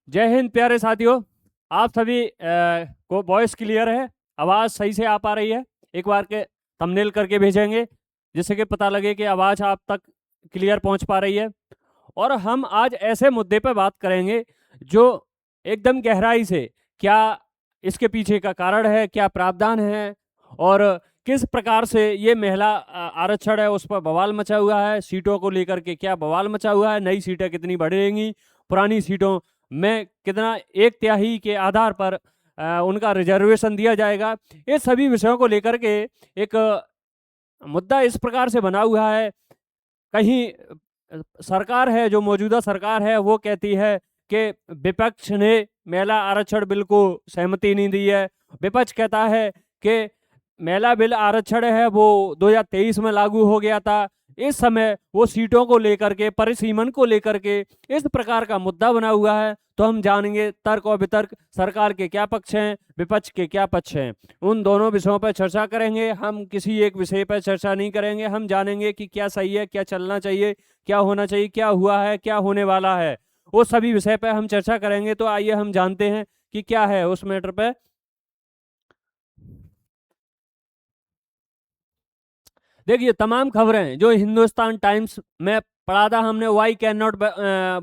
जय हिंद प्यारे साथियों। आप सभी को वॉइस क्लियर है, आवाज़ सही से आ पा रही है? एक बार के थंबनेल करके भेजेंगे जिससे कि पता लगे कि आवाज़ आप तक क्लियर पहुंच पा रही है। और हम आज ऐसे मुद्दे पर बात करेंगे जो एकदम गहराई से क्या इसके पीछे का कारण है, क्या प्रावधान है और किस प्रकार से ये महिला आरक्षण है उस पर बवाल मचा हुआ है। सीटों को लेकर के क्या बवाल मचा हुआ है, नई सीटें कितनी बढ़ेंगी, पुरानी सीटों में कितना एक तिहाई के आधार पर उनका रिजर्वेशन दिया जाएगा। ये सभी विषयों को लेकर के एक मुद्दा इस प्रकार से बना हुआ है। कहीं सरकार है, जो मौजूदा सरकार है, वो कहती है कि विपक्ष ने महिला आरक्षण बिल को सहमति नहीं दी है। विपक्ष कहता है कि महिला बिल आरक्षण है वो 2023 में लागू हो गया था। इस समय वो सीटों को लेकर के, परिसीमन को लेकर के इस प्रकार का मुद्दा बना हुआ है। तो हम जानेंगे तर्क और वितर्क, सरकार के क्या पक्ष हैं, विपक्ष के क्या पक्ष हैं। उन दोनों विषयों पर चर्चा करेंगे। हम किसी एक विषय पर चर्चा नहीं करेंगे। हम जानेंगे कि क्या सही है, क्या चलना चाहिए, क्या होना चाहिए, क्या हुआ है, क्या होने वाला है। वो सभी विषय पर हम चर्चा करेंगे। तो आइए हम जानते हैं कि क्या है उस मैटर पे। देखिए, तमाम खबरें जो हिंदुस्तान टाइम्स में पढ़ा था हमने, why can not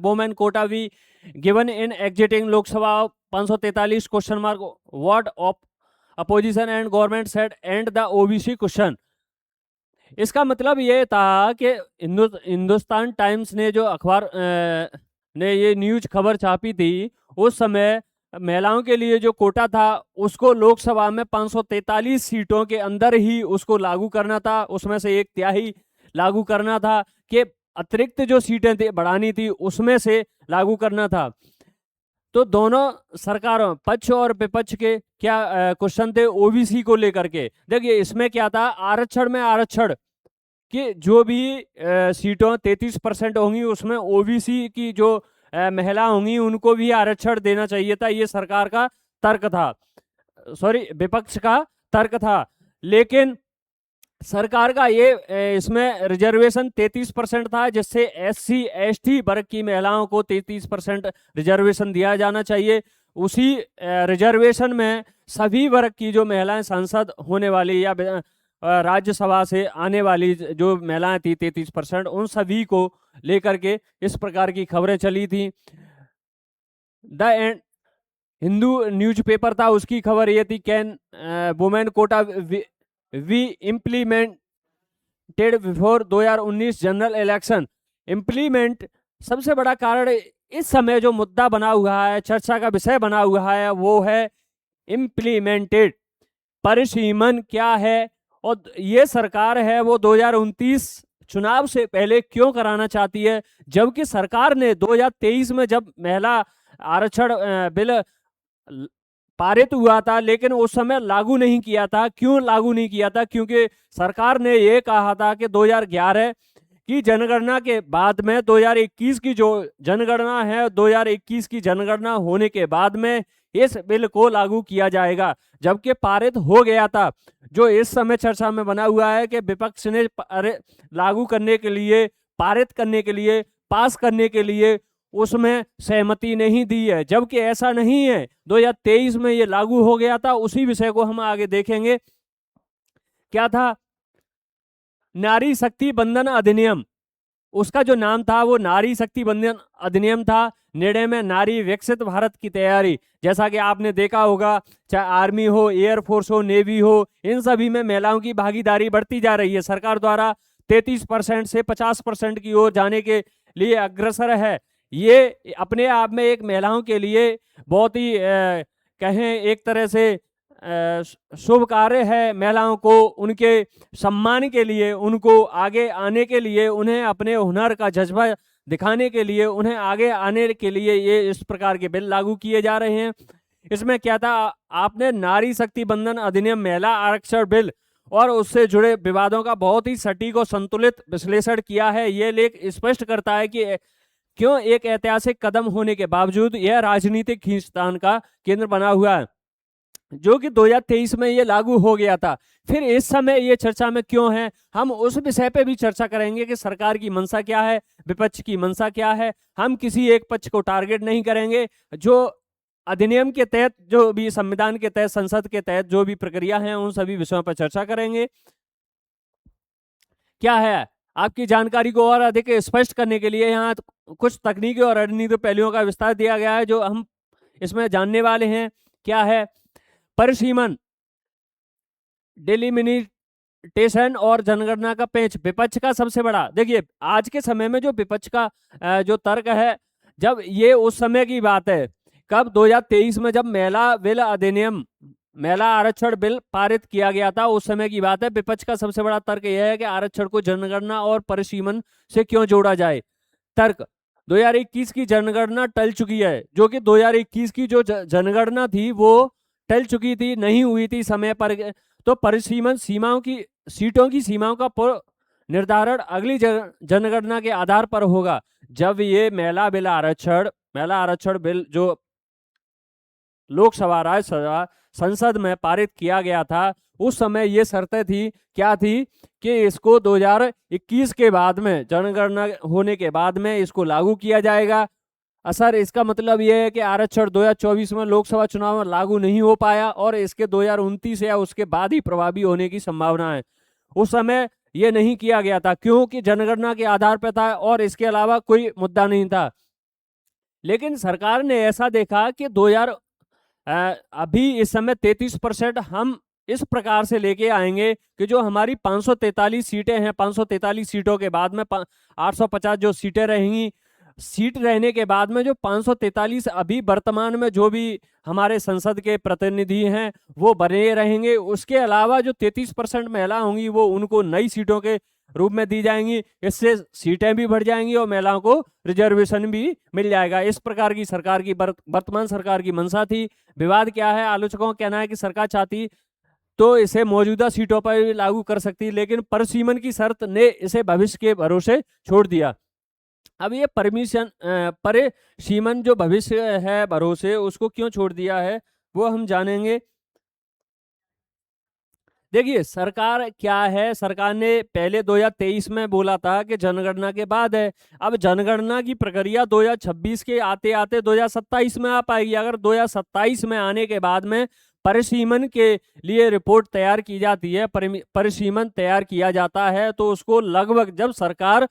women quota be given in existing Lok Sabha 543 question mark what of opposition and government said and the OBC question. इसका मतलब ये था कि हिंदुस्तान टाइम्स ने जो अखबार ने ये न्यूज खबर छापी थी, उस समय महिलाओं के लिए जो कोटा था उसको लोकसभा में 543 सीटों के अंदर ही उसको लागू करना था। उसमें से एक तिहाई लागू करना था कि अतिरिक्त जो सीटें थी बढ़ानी थी उसमें से लागू करना था। तो दोनों सरकारों, पक्ष और विपक्ष के क्या क्वेश्चन थे ओबीसी को लेकर के। देखिए, इसमें क्या था, आरक्षण में आरक्षण कि जो भी सीटों 33% होंगी उसमें ओबीसी की जो महिला होंगी उनको भी आरक्षण देना चाहिए था। ये सरकार का तर्क था, सॉरी विपक्ष का तर्क था। लेकिन सरकार का ये इसमें रिजर्वेशन 33% था, जिससे एससी एसटी वर्ग की महिलाओं को 33% रिजर्वेशन दिया जाना चाहिए। उसी रिजर्वेशन में सभी वर्ग की जो महिलाएं सांसद होने वाली या राज्यसभा से आने वाली जो महिलाएं थी 33%, उन सभी को लेकर के इस प्रकार की खबरें चली थी। द एंड हिंदू न्यूज़पेपर था, उसकी खबर ये थी, can women quota be implemented before 2019 general election. Implement सबसे बड़ा कारण इस समय जो मुद्दा बना हुआ है, चर्चा का विषय बना हुआ है, वो है इम्प्लीमेंटेड। परिसीमन क्या है और ये सरकार है वो 2029 चुनाव से पहले क्यों कराना चाहती है, जबकि सरकार ने 2023 में जब महिला आरक्षण बिल पारित हुआ था लेकिन उस समय लागू नहीं किया था। क्यों लागू नहीं किया था? क्योंकि सरकार ने ये कहा था कि 2011 की जनगणना के बाद में 2021 की जो जनगणना है, 2021 की जनगणना होने के बाद में इस बिल को लागू किया जाएगा, जबकि पारित हो गया था। जो इस समय चर्चा में बना हुआ है कि विपक्ष ने लागू करने के लिए, पारित करने के लिए, पास करने के लिए उसमें सहमति नहीं दी है, जबकि ऐसा नहीं है। 2023 में ये लागू हो गया था। उसी विषय को हम आगे देखेंगे। क्या था? नारी शक्ति बंधन अधिनियम। उसका जो नाम था वो नारी शक्ति बंधन अधिनियम था। निर्णय में नारी विकसित भारत की तैयारी। जैसा कि आपने देखा होगा, चाहे आर्मी हो, एयरफोर्स हो, नेवी हो, इन सभी में महिलाओं की भागीदारी बढ़ती जा रही है। सरकार द्वारा 33% से 50% की ओर जाने के लिए अग्रसर है। ये अपने आप में एक महिलाओं के लिए बहुत ही कहें एक तरह से शुभ कार्य है। महिलाओं को उनके सम्मान के लिए, उनको आगे आने के लिए, उन्हें अपने हुनर का जज्बा दिखाने के लिए, उन्हें आगे आने के लिए ये इस प्रकार के बिल लागू किए जा रहे हैं। इसमें क्या था, आपने नारी शक्ति बंधन अधिनियम, महिला आरक्षण बिल और उससे जुड़े विवादों का बहुत ही सटीक और संतुलित विश्लेषण किया है। ये लेख स्पष्ट करता है कि क्यों एक ऐतिहासिक कदम होने के बावजूद यह राजनीतिक खींचतान का केंद्र बना हुआ है। जो कि 2023 में ये लागू हो गया था। फिर इस समय ये चर्चा में क्यों है, हम उस विषय पे भी चर्चा करेंगे कि सरकार की मंशा क्या है, विपक्ष की मंशा क्या है। हम किसी एक पक्ष को टारगेट नहीं करेंगे। जो अधिनियम के तहत, जो भी संविधान के तहत, संसद के तहत जो भी प्रक्रिया है, उन सभी विषयों पर चर्चा करेंगे। क्या है, आपकी जानकारी को और अधिक स्पष्ट करने के लिए यहाँ कुछ तकनीकी और रणनीतिक पहलुओं का विस्तार दिया गया है जो हम इसमें जानने वाले हैं। क्या है, परिसीमन, डिलिमिटेशन और जनगणना का पेंच। विपक्ष का सबसे बड़ा, देखिए आज के समय में जो विपक्ष का जो तर्क है, जब ये उस समय की बात है, कब 2023 में जब महिला बिल अधिनियम, महिला आरक्षण बिल पारित किया गया था, उस समय की बात है। विपक्ष का सबसे बड़ा तर्क यह है कि आरक्षण को जनगणना और परिसीमन से क्यों जोड़ा जाए। तर्क, 2021 की जनगणना टल चुकी है, जो कि 2021 की जो जनगणना थी वो टल चुकी थी, नहीं हुई थी समय पर। तो परिसीमन, सीमाओं की, सीटों की सीमाओं का निर्धारण अगली जनगणना के आधार पर होगा। जब ये महिला आरक्षण बिल जो लोकसभा, राज्यसभा, संसद में पारित किया गया था, उस समय ये शर्तें थी, क्या थी कि इसको 2021 के बाद में, जनगणना होने के बाद में इसको लागू किया जाएगा। असर इसका मतलब यह है कि आरक्षण 2024 में लोकसभा चुनाव में लागू नहीं हो पाया और इसके 2029 या उसके बाद ही प्रभावी होने की संभावना है। उस समय यह नहीं किया गया था क्योंकि जनगणना के आधार पर था और इसके अलावा कोई मुद्दा नहीं था। लेकिन सरकार ने ऐसा देखा कि अभी इस समय 33% हम इस प्रकार से लेके आएंगे कि जो हमारी 543 सीटें हैं, 543 सीटों के बाद में 850 जो सीटें रहेंगी, सीट रहने के बाद में जो 543 अभी वर्तमान में जो भी हमारे संसद के प्रतिनिधि हैं वो बने रहेंगे। उसके अलावा जो 33% महिला होंगी वो उनको नई सीटों के रूप में दी जाएंगी। इससे सीटें भी बढ़ जाएंगी और महिलाओं को रिजर्वेशन भी मिल जाएगा। इस प्रकार की सरकार की वर्तमान सरकार की मंशा थी। विवाद क्या है, आलोचकों का कहना है कि सरकार चाहती तो इसे मौजूदा सीटों पर भी लागू कर सकती, लेकिन परिसीमन की शर्त ने इसे भविष्य के भरोसे छोड़ दिया। अब ये परिसीमन जो भविष्य है भरोसे, उसको क्यों छोड़ दिया है वो हम जानेंगे। देखिए सरकार क्या है, सरकार ने पहले 2023 में बोला था कि जनगणना के बाद है। अब जनगणना की प्रक्रिया 2026 के आते आते 2027 में आ पाएगी। अगर 2027 में आने के बाद में परिसीमन के लिए रिपोर्ट तैयार की जाती है, परिसीमन तैयार किया जाता है, तो उसको लगभग, जब सरकार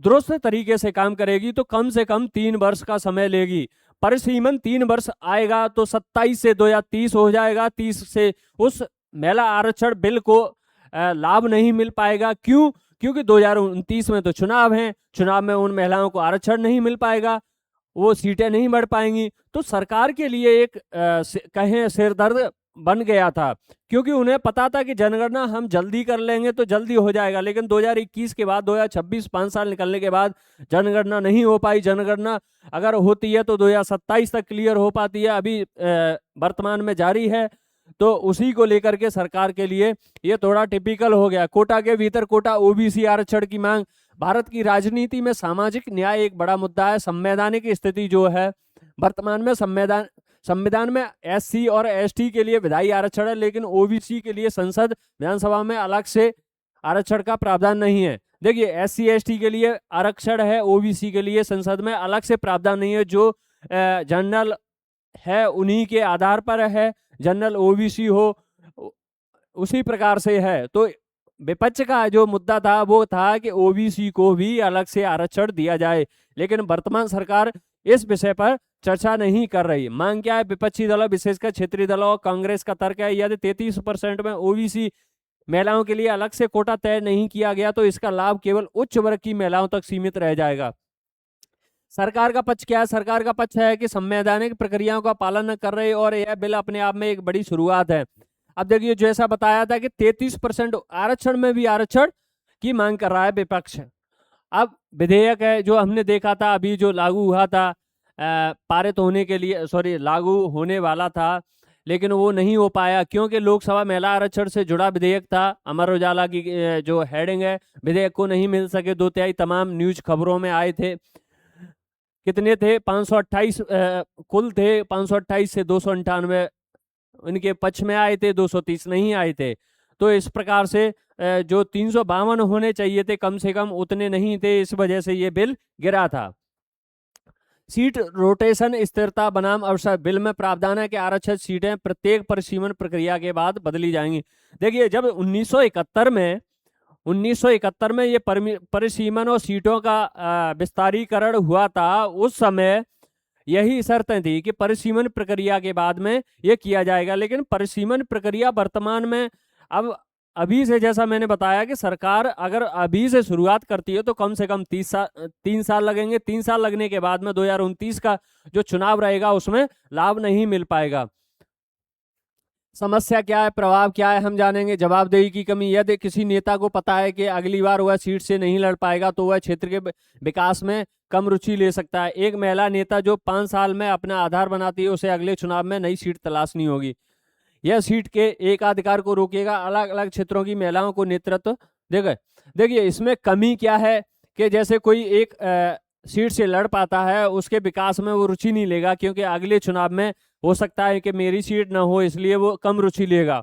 दुरुस्त तरीके से काम करेगी तो कम से कम 3 वर्ष का समय लेगी। परिसीमन 3 वर्ष आएगा तो 27 से 2030 हो जाएगा। 30 से उस महिला आरक्षण बिल को लाभ नहीं मिल पाएगा। क्यों? क्योंकि 2029 में तो चुनाव है, चुनाव में उन महिलाओं को आरक्षण नहीं मिल पाएगा, वो सीटें नहीं बढ़ पाएंगी। तो सरकार के लिए एक कहें सिरदर्द बन गया था, क्योंकि उन्हें पता था कि जनगणना हम जल्दी कर लेंगे तो जल्दी हो जाएगा, लेकिन 2021 के बाद 2026 5 साल निकलने के बाद जनगणना नहीं हो पाई। जनगणना अगर होती है तो 2027 तक क्लियर हो पाती है, अभी वर्तमान में जारी है। तो उसी को लेकर के सरकार के लिए ये थोड़ा टिपिकल हो गया। कोटा के भीतर कोटा, ओबीसी आरक्षण की मांग। भारत की राजनीति में सामाजिक न्याय एक बड़ा मुद्दा है। संवैधानिक स्थिति जो है वर्तमान में, संविधान में एससी और एसटी के लिए विधायी आरक्षण है, लेकिन ओबीसी के लिए संसद विधानसभा में अलग से आरक्षण का प्रावधान नहीं है। देखिए एससी एसटी के लिए आरक्षण है, ओबीसी के लिए संसद में अलग से प्रावधान नहीं है। जो जनरल है उन्हीं के आधार पर है, जनरल ओबीसी हो उसी प्रकार से है। तो विपक्ष का जो मुद्दा था वो था कि ओबीसी को भी अलग से आरक्षण दिया जाए, लेकिन वर्तमान सरकार इस विषय पर चर्चा नहीं कर रही। मांग क्या है? विपक्षी दलों, विशेषकर क्षेत्रीय दलों, कांग्रेस का तर्क है यदि 33% में ओबीसी महिलाओं के लिए अलग से कोटा तय नहीं किया गया तो इसका लाभ केवल उच्च वर्ग की महिलाओं तक सीमित रह जाएगा। सरकार का पक्ष क्या है? सरकार का पक्ष है कि संवैधानिक प्रक्रियाओं का पालन न कर रहे और यह बिल अपने आप में एक बड़ी शुरुआत है। अब देखिए जैसा बताया था कि 33% आरक्षण में भी आरक्षण की मांग कर रहा है विपक्ष। अब विधेयक है जो हमने देखा था अभी जो लागू हुआ था, पारित होने के लिए, लागू होने वाला था, लेकिन वो नहीं हो पाया क्योंकि लोकसभा महिला आरक्षण से जुड़ा विधेयक था। अमर उजाला की जो हेडिंग है, विधेयक को नहीं मिल सके 2/3 तमाम न्यूज खबरों में आए थे। कितने थे? 528 कुल थे, 528 से 298 उनके पक्ष में आए थे, 230 नहीं आए थे। तो इस प्रकार से जो 352 होने चाहिए थे कम से कम उतने नहीं थे, इस वजह से ये बिल गिरा था। सीट रोटेशन स्थिरता बनाम अवसर, बिल में प्रावधान है कि आरक्षित सीटें प्रत्येक परिसीमन प्रक्रिया के बाद बदली जाएंगी। देखिए जब 1971 में ये परिसीमन और सीटों का विस्तारीकरण हुआ था, उस समय यही शर्तें थी कि परिसीमन प्रक्रिया के बाद में ये किया जाएगा। लेकिन परिसीमन प्रक्रिया वर्तमान में अब अभी से, जैसा मैंने बताया कि सरकार अगर अभी से शुरुआत करती है तो कम से कम 3 साल लगेंगे। 3 साल लगने के बाद में 2029 का जो चुनाव रहेगा उसमें लाभ नहीं मिल पाएगा। समस्या क्या है, प्रभाव क्या है, हम जानेंगे। जवाबदेही की कमी, यदि किसी नेता को पता है कि अगली बार वह सीट से नहीं लड़ पाएगा तो वह क्षेत्र के विकास में कम रुचि ले सकता है। एक महिला नेता जो 5 साल में अपना आधार बनाती है, उसे अगले चुनाव में नई सीट तलाशनी होगी। यह सीट के एकाधिकार को रोकेगा। अलग अलग क्षेत्रों की महिलाओं को नेतृत्व देखिए इसमें कमी क्या है कि जैसे कोई एक सीट से लड़ पाता है, उसके विकास में वो रुचि नहीं लेगा, क्योंकि अगले चुनाव में हो सकता है कि मेरी सीट ना हो, इसलिए वो कम रुचि लेगा।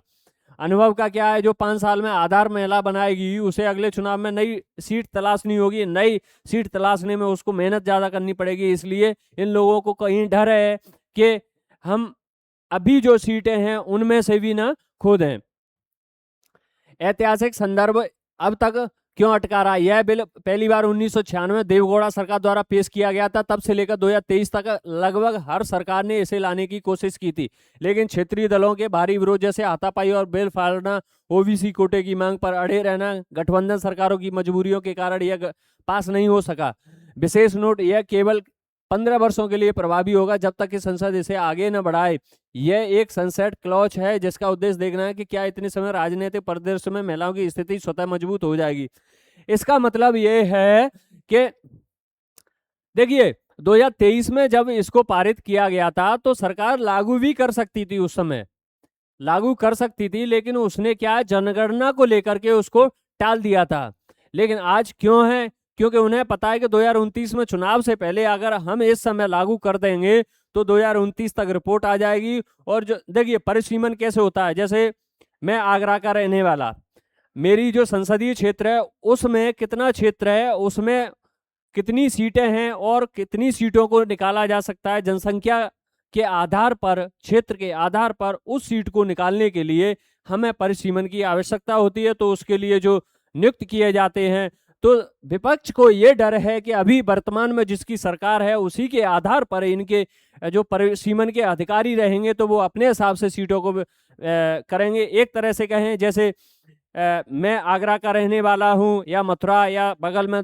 अनुभव का क्या है, जो 5 साल में आधार महिला बनाएगी उसे अगले चुनाव में नई सीट तलाशनी होगी। नई सीट तलाशने में उसको मेहनत ज़्यादा करनी पड़ेगी। इसलिए इन लोगों को कहीं डर है कि हम अभी जो सीटें हैं उनमें से भी ना खो दें। ऐतिहासिक संदर्भ, अब तक क्यों अटका रहा? यह बिल पहली बार 1996 देवगौड़ा सरकार द्वारा पेश किया गया था। तब से लेकर 2023 तक लगभग हर सरकार ने इसे लाने की कोशिश की थी, लेकिन क्षेत्रीय दलों के भारी विरोध जैसे हाथापाई और बिल फाड़ना, ओबीसी कोटे की मांग पर अड़े रहना, गठबंधन सरकारों की मजबूरियों के कारण यह पास नहीं हो सका। विशेष नोट, यह केवल 15 वर्षों के लिए प्रभावी होगा जब तक कि संसद इसे आगे न बढ़ाए। यह एक सनसेट क्लॉज है जिसका उद्देश्य देखना है कि क्या इतने समय राजनीतिक परिदृश्य में महिलाओं की स्थिति स्वतः मजबूत हो जाएगी। इसका मतलब यह है कि देखिए 2023 में जब इसको पारित किया गया था तो सरकार लागू भी कर सकती थी, उस समय लागू कर सकती थी, लेकिन उसने क्या जनगणना को लेकर के उसको टाल दिया था। लेकिन आज क्यों है? क्योंकि उन्हें पता है कि 2029 में चुनाव से पहले अगर हम इस समय लागू कर देंगे तो 2029 तक रिपोर्ट आ जाएगी। और जो देखिए परिसीमन कैसे होता है, जैसे मैं आगरा का रहने वाला, मेरी जो संसदीय क्षेत्र है उसमें कितना क्षेत्र है, उसमें कितनी सीटें हैं और कितनी सीटों को निकाला जा सकता है, जनसंख्या के आधार पर, क्षेत्र के आधार पर उस सीट को निकालने के लिए हमें परिसीमन की आवश्यकता होती है। तो उसके लिए जो नियुक्त किए जाते हैं, तो विपक्ष को ये डर है कि अभी वर्तमान में जिसकी सरकार है उसी के आधार पर इनके जो परिसीमन के अधिकारी रहेंगे तो वो अपने हिसाब से सीटों को करेंगे। एक तरह से कहें जैसे मैं आगरा का रहने वाला हूँ या मथुरा या बगल में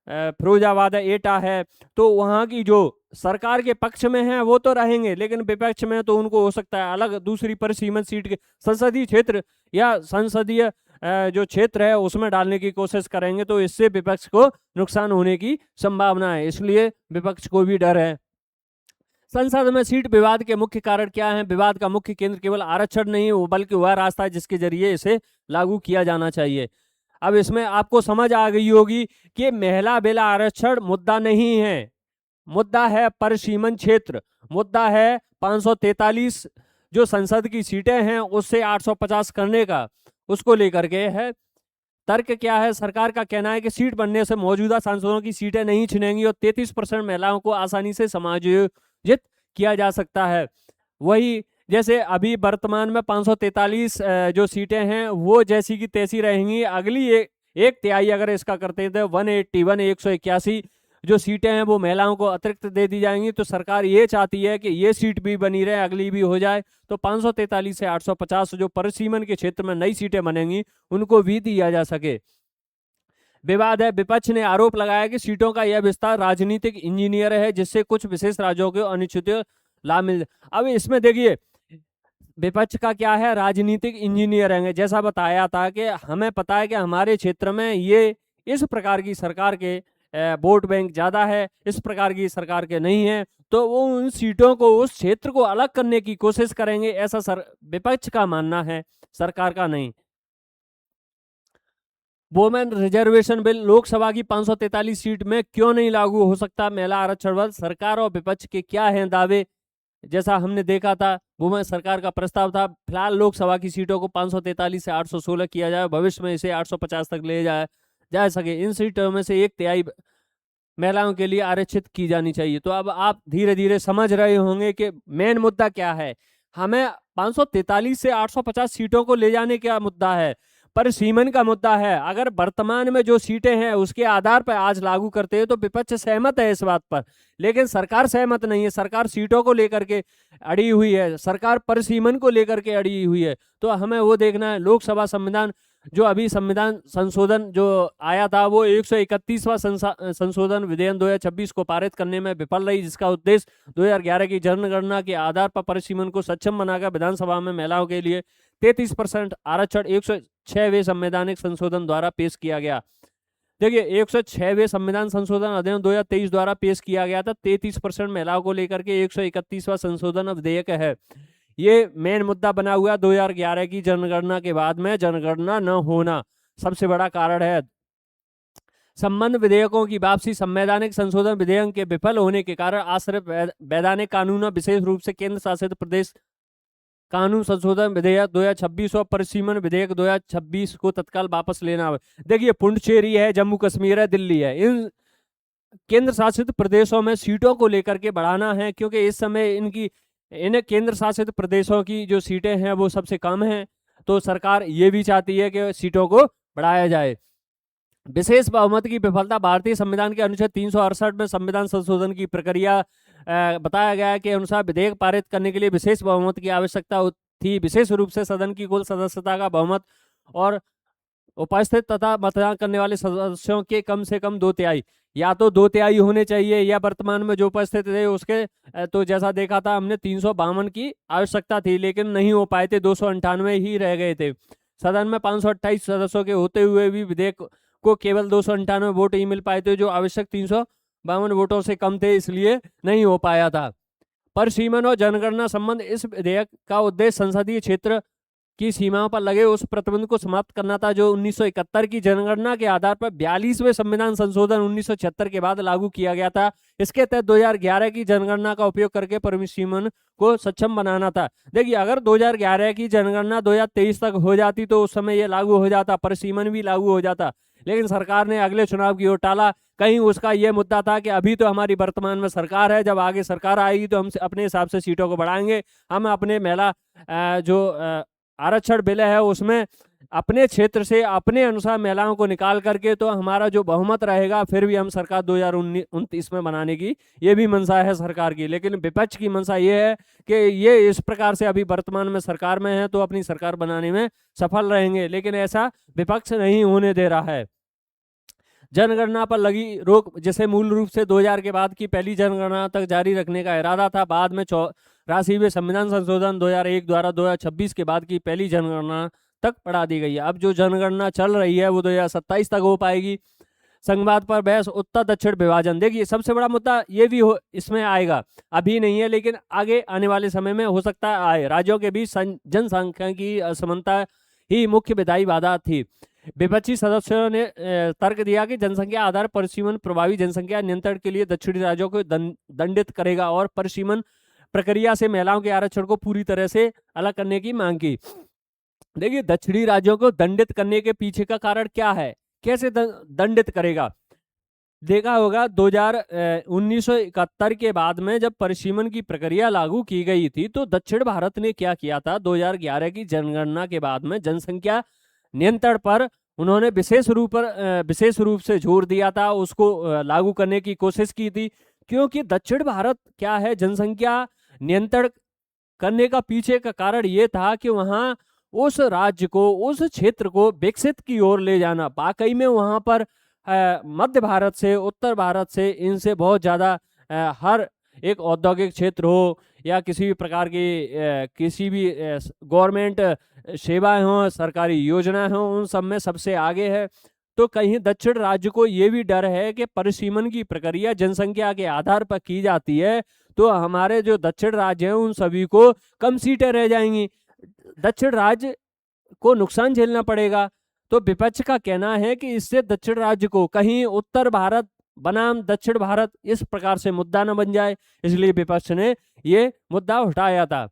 फिरोजाबाद एटा है, तो वहाँ की जो सरकार के पक्ष में है वो तो रहेंगे, लेकिन विपक्ष में तो उनको हो सकता है अलग दूसरी परिसीमन सीट के संसदीय क्षेत्र या संसदीय जो क्षेत्र है उसमें डालने की कोशिश करेंगे। तो इससे विपक्ष को नुकसान होने की संभावना है, इसलिए विपक्ष को भी डर है। संसद में सीट विवाद के मुख्य कारण क्या है? विवाद का मुख्य केंद्र केवल आरक्षण नहीं है, बल्कि वह रास्ता है जिसके जरिए इसे लागू किया जाना चाहिए। अब इसमें आपको समझ आ गई होगी कि महिला बिल आरक्षण मुद्दा नहीं है, मुद्दा है परिसीमन क्षेत्र, मुद्दा है 543 जो संसद की सीटें हैं उससे 850 करने का, उसको लेकर के है। तर्क क्या है? सरकार का कहना है कि सीट बनने से मौजूदा सांसदों की सीटें नहीं छिनेंगी और 33% महिलाओं को आसानी से समायोजित किया जा सकता है। वही जैसे अभी वर्तमान में 543 जो सीटें हैं वो जैसी की तैसी रहेंगी। अगली एक तिहाई अगर इसका करते हैं तो 181 जो सीटें हैं वो महिलाओं को अतिरिक्त दे दी जाएंगी। तो सरकार ये चाहती है कि ये सीट भी बनी रहे, अगली भी हो जाए, तो 543 से 850 जो परिसीमन के क्षेत्र में नई सीटें बनेंगी उनको भी दिया जा सके। विवाद है, विपक्ष ने आरोप लगाया कि सीटों का यह विस्तार राजनीतिक इंजीनियर है जिससे कुछ विशेष राज्यों को अनुचित लाभ मिल। अब इसमें देखिए विपक्ष का क्या है, राजनीतिक इंजीनियर है। जैसा बताया था कि हमें पता है कि हमारे क्षेत्र में ये इस प्रकार की सरकार के वोट बैंक ज्यादा है, इस प्रकार की सरकार के नहीं है, तो वो उन सीटों को, उस क्षेत्र को अलग करने की कोशिश करेंगे, ऐसा विपक्ष का मानना है, सरकार का नहीं। वुमेन रिजर्वेशन बिल लोकसभा की 543 सीट में क्यों नहीं लागू हो सकता महिला आरक्षण? सरकार और विपक्ष के क्या हैं दावे? जैसा हमने देखा था वो में सरकार का प्रस्ताव था। फिलहाल लोकसभा की सीटों को 543 से 816 किया जाए, भविष्य में इसे 850 तक ले जा सके। इन सीटों में से 1/3 महिलाओं के लिए आरक्षित की जानी चाहिए। तो अब आप धीरे धीरे समझ रहे होंगे कि मेन मुद्दा क्या है। हमें 543 से 850 सीटों को ले जाने का मुद्दा है, पर सीमन का मुद्दा है। अगर वर्तमान में जो सीटें हैं उसके आधार पर आज लागू करते हैं तो विपक्ष सहमत है इस बात पर, लेकिन सरकार सहमत नहीं है। सरकार सीटों को लेकर के अड़ी हुई है, सरकार परिसीमन को लेकर के अड़ी हुई है। तो हमें वो देखना है। लोकसभा संविधान जो अभी संविधान संशोधन जो आया था वो 131वां संशोधन विधेयक 2026 को पारित करने में विफल रही, जिसका उद्देश्य 2011 की जनगणना के आधार पर परिसीमन को सक्षम बनाकर विधानसभा में महिलाओं के लिए 33% आरक्षण 106वें संवैधानिक संशोधन द्वारा पेश किया गया। देखिए 106वें संविधान संशोधन अधिनियम 2023 द्वारा पेश किया गया था। 33% महिलाओं को लेकर के 131वां संशोधन विधेयक है। ये मेन मुद्दा बना हुआ 2011 की जनगणना के बाद में जनगणना न होना सबसे बड़ा कारण है। संबंध विधेयकों की वापसी संवैधानिक संशोधन विधेयक के विफल होने के कारण आश्रय वैधानिक कानून, विशेष रूप से केंद्र शासित प्रदेश कानून संशोधन विधेयक 2026 और परिसीमन विधेयक 2026 को तत्काल वापस लेना है। देखिए पुडुचेरी है, जम्मू कश्मीर है, दिल्ली है, इन केंद्र शासित प्रदेशों में सीटों को लेकर के बढ़ाना है, क्योंकि इस समय इन केंद्र शासित प्रदेशों की जो सीटें हैं वो सबसे कम हैं। तो सरकार ये भी चाहती है कि सीटों को बढ़ाया जाए। विशेष बहुमत की विफलता। भारतीय संविधान के अनुच्छेद 368 में संविधान संशोधन की प्रक्रिया बताया गया है कि अनुसार विधेयक पारित करने के लिए विशेष बहुमत की आवश्यकता थी। विशेष रूप से सदन की कुल सदस्यता का बहुमत और उपस्थित तथा मतदान करने वाले सदस्यों के कम से कम 2/3, या तो 2/3 होने चाहिए, या वर्तमान में जो उपस्थित थे उसके तो जैसा देखा था हमने 352 की आवश्यकता थी, लेकिन नहीं हो पाए थे, 298 ही रह गए थे। सदन में 528 सदस्यों के होते हुए भी विधेयक को केवल 298 वोट ही मिल पाए थे, जो आवश्यक 352 वोटों से कम थे, इसलिए नहीं हो पाया था। परिसीमन और जनगणना संबंध। इस विधेयक का उद्देश्य संसदीय क्षेत्र की सीमाओं पर लगे उस प्रतिबंध को समाप्त करना था जो 1971 की जनगणना के आधार पर 42वें संविधान संशोधन 1976 के बाद लागू किया गया था। इसके तहत 2011 की जनगणना का उपयोग करके परिसीमन को सक्षम बनाना था। देखिए अगर 2011 की जनगणना 2023 तक हो जाती तो उस समय ये लागू हो जाता, परिसीमन भी लागू हो जाता, लेकिन सरकार ने अगले चुनाव की ओर टाला। कहीं उसका ये मुद्दा था कि अभी तो हमारी वर्तमान में सरकार है, जब आगे सरकार आएगी तो हम अपने हिसाब से सीटों को बढ़ाएंगे, हम अपने महिला जो आरक्षण बिल है उसमें अपने क्षेत्र से अपने अनुसार महिलाओं को निकाल करके तो हमारा जो बहुमत रहेगा फिर भी हम सरकार 2029 में बनाने की ये भी मंशा है सरकार की। लेकिन विपक्ष की मंशा ये है कि ये इस प्रकार से अभी वर्तमान में सरकार में है तो अपनी सरकार बनाने में सफल रहेंगे, लेकिन ऐसा विपक्ष नहीं होने दे रहा है। जनगणना पर लगी रोक, जिसे मूल रूप से 2000 के बाद की पहली जनगणना तक जारी रखने का इरादा था, बाद में 84वें संविधान संशोधन 2001 द्वारा 2026 के बाद की पहली जनगणना तक बढ़ा दी गई है। अब जो जनगणना चल रही है वो 2027 तक हो पाएगी। संघवाद पर बहस, उत्तर दक्षिण विभाजन। देखिए सबसे बड़ा मुद्दा ये भी इसमें आएगा, अभी नहीं है लेकिन आगे आने वाले समय में हो सकता है आए। राज्यों के बीच जनसंख्या की असमानता ही मुख्य विधायी बाधा थी। विपक्षी सदस्यों ने तर्क दिया कि जनसंख्या आधार परिसीमन प्रभावी जनसंख्या नियंत्रण के लिए दक्षिणी राज्यों को दंडित करेगा और परिसीमन प्रक्रिया से महिलाओं के आरक्षण को पूरी तरह से अलग करने की मांग की। देखिए दक्षिणी राज्यों को दंडित करने के पीछे का कारण क्या है, कैसे दंडित करेगा। देखा होगा 1971 के बाद में जब परिसीमन की प्रक्रिया लागू की गई थी तो दक्षिण भारत ने क्या किया था, 2011 की जनगणना के बाद में जनसंख्या नियंत्रण पर उन्होंने विशेष रूप से जोर दिया था, उसको लागू करने की कोशिश की थी। क्योंकि दक्षिण भारत क्या है, जनसंख्या नियंत्रण करने का पीछे का कारण ये था कि वहां उस राज्य को, उस क्षेत्र को विकसित की ओर ले जाना। वाकई में वहां पर मध्य भारत से, उत्तर भारत से इनसे बहुत ज़्यादा हर एक औद्योगिक क्षेत्र हो या किसी भी प्रकार की किसी भी गवर्नमेंट सेवाएं हों, सरकारी योजनाएं हों, उन सब में सबसे आगे है। तो कहीं दक्षिण राज्य को ये भी डर है कि परिसीमन की प्रक्रिया जनसंख्या के आधार पर की जाती है तो हमारे जो दक्षिण राज्य हैं उन सभी को कम सीटें रह जाएंगी, दक्षिण राज्य को नुकसान झेलना पड़ेगा। तो विपक्ष का कहना है कि इससे दक्षिण राज्य को कहीं उत्तर भारत बनाम दक्षिण भारत इस प्रकार से मुद्दा न बन जाए, इसलिए विपक्ष ने ये मुद्दा उठाया था।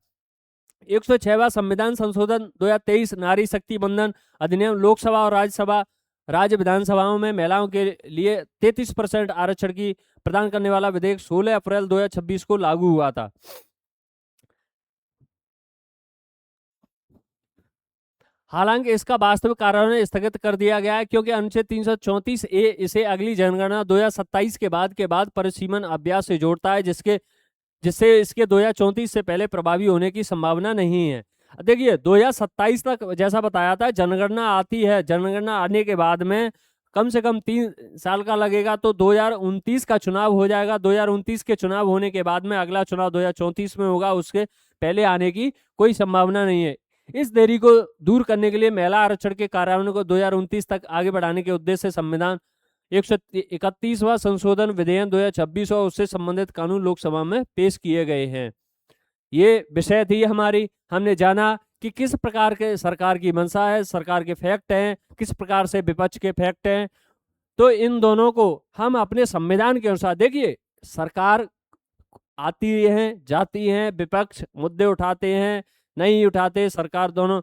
106वां संविधान संशोधन 2023 नारी शक्ति बंधन अधिनियम लोकसभा और राज्यसभा राज्य विधानसभाओं में महिलाओं के लिए 33% आरक्षण की प्रदान करने वाला विधेयक 16 अप्रैल 2026 को लागू हुआ था। हालांकि इसका वास्तविक कार्यान्वयन स्थगित कर दिया गया है क्योंकि अनुच्छेद 334 ए इसे अगली जनगणना 2027 के बाद परिसीमन अभ्यास से जोड़ता है, जिससे इसके 2034 से पहले प्रभावी होने की संभावना नहीं है। देखिए 2027 तक जैसा बताया था जनगणना आती है, जनगणना आने के बाद में कम से कम 3 साल का लगेगा, तो 2029 का चुनाव हो जाएगा। 2029 के चुनाव होने के बाद में अगला चुनाव 2034 में होगा, उसके पहले आने की कोई संभावना नहीं है। इस देरी को दूर करने के लिए महिला आरक्षण के कार्यान्वयन को 2029 तक आगे बढ़ाने के उद्देश्य से संविधान 131वां संशोधन विधेयक 2026 और उससे संबंधित कानून लोकसभा में पेश किए गए हैं। ये विषय थी हमारी, हमने जाना कि किस प्रकार के सरकार की मंशा है, सरकार के फैक्ट हैं, किस प्रकार से विपक्ष के फैक्ट हैं। तो इन दोनों को हम अपने संविधान के अनुसार, देखिए सरकार आती है जाती है, विपक्ष मुद्दे उठाते हैं नहीं उठाते, सरकार दोनों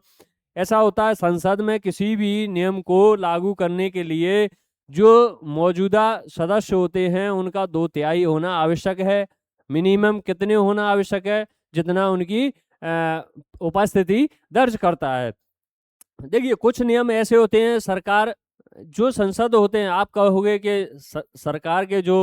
ऐसा होता है। संसद में किसी भी नियम को लागू करने के लिए जो मौजूदा सदस्य होते हैं उनका 2/3 होना आवश्यक है। मिनिमम कितने होना आवश्यक है? जितना उनकी उपस्थिति दर्ज करता है। देखिए कुछ नियम ऐसे होते हैं, सरकार जो संसद होते हैं, आप कहोगे कि सरकार के जो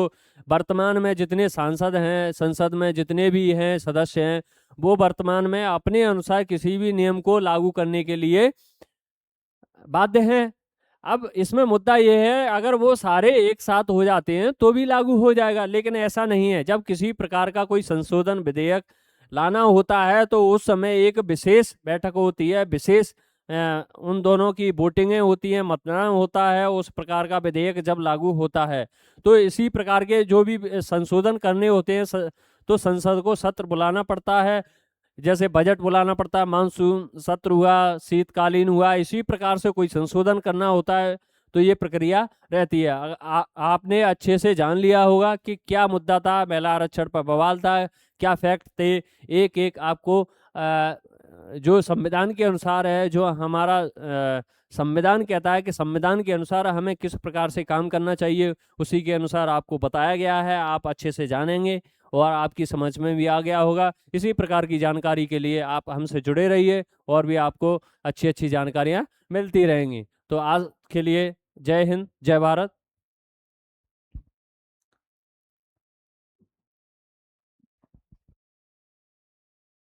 वर्तमान में जितने सांसद हैं, संसद में जितने भी हैं सदस्य हैं, वो वर्तमान में अपने अनुसार किसी भी नियम को लागू करने के लिए बाध्य हैं। अब इसमें मुद्दा ये है, अगर वो सारे एक साथ हो जाते हैं तो भी लागू हो जाएगा, लेकिन ऐसा नहीं है। जब किसी प्रकार का कोई संशोधन विधेयक लाना होता है तो उस समय एक विशेष बैठक होती है, विशेष उन दोनों की वोटिंगें होती हैं, मतदान होता है उस प्रकार का विधेयक जब लागू होता है। तो इसी प्रकार के जो भी संशोधन करने होते हैं तो संसद को सत्र बुलाना पड़ता है, जैसे बजट बुलाना पड़ता है, मानसून सत्र हुआ, शीतकालीन हुआ, इसी प्रकार से कोई संशोधन करना होता है तो ये प्रक्रिया रहती है। आपने अच्छे से जान लिया होगा कि क्या मुद्दा था, महिला आरक्षण पर बवाल था, क्या फैक्ट थे, एक एक आपको जो संविधान के अनुसार है, जो हमारा संविधान कहता है कि संविधान के अनुसार हमें किस प्रकार से काम करना चाहिए, उसी के अनुसार आपको बताया गया है। आप अच्छे से जानेंगे और आपकी समझ में भी आ गया होगा। इसी प्रकार की जानकारी के लिए आप हमसे जुड़े रहिए और भी आपको अच्छी अच्छी जानकारियाँ मिलती रहेंगी। तो आज के लिए जय हिंद, जय भारत।